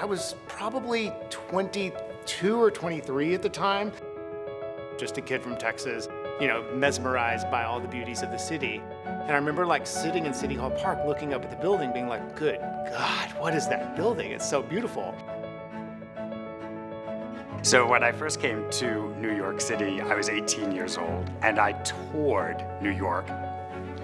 was probably 22 or 23 at the time. Just a kid from Texas, mesmerized by all the beauties of the city. And I remember sitting in City Hall Park, looking up at the building, being like, good God, what is that building? It's so beautiful. So when I first came to New York City, I was 18 years old, and I toured New York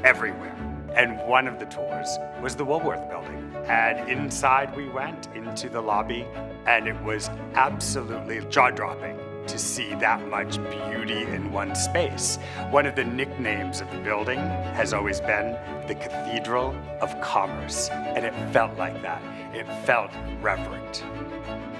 everywhere. And one of the tours was the Woolworth building. And inside we went into the lobby, and it was absolutely jaw-dropping to see that much beauty in one space. One of the nicknames of the building has always been the Cathedral of Commerce, and it felt like that. It felt reverent.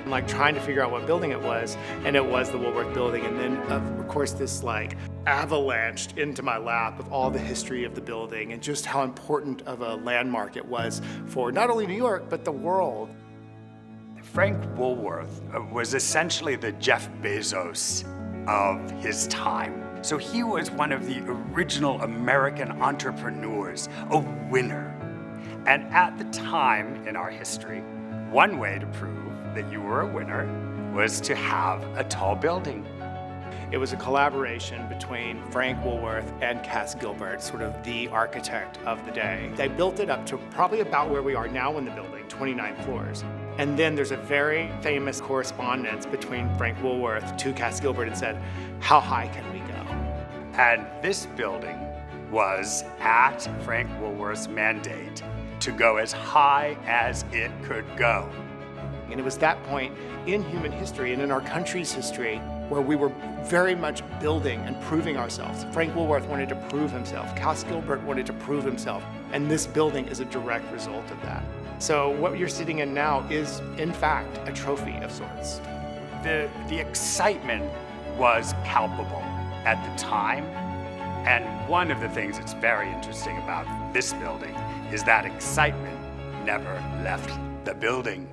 I'm trying to figure out what building it was, and it was the Woolworth building. And then, of course, this avalanched into my lap of all the history of the building and just how important of a landmark it was for not only New York, but the world. Frank Woolworth was essentially the Jeff Bezos of his time. So he was one of the original American entrepreneurs, a winner. And at the time in our history, one way to prove that you were a winner was to have a tall building. It was a collaboration between Frank Woolworth and Cass Gilbert, sort of the architect of the day. They built it up to probably about where we are now in the building, 29 floors. And then there's a very famous correspondence between Frank Woolworth to Cass Gilbert and said, how high can we go? And this building was at Frank Woolworth's mandate to go as high as it could go. And it was that point in human history and in our country's history where we were very much building and proving ourselves. Frank Woolworth wanted to prove himself. Cass Gilbert wanted to prove himself. And this building is a direct result of that. So what you're sitting in now is, in fact, a trophy of sorts. The excitement was palpable at the time. And one of the things that's very interesting about this building is that excitement never left the building.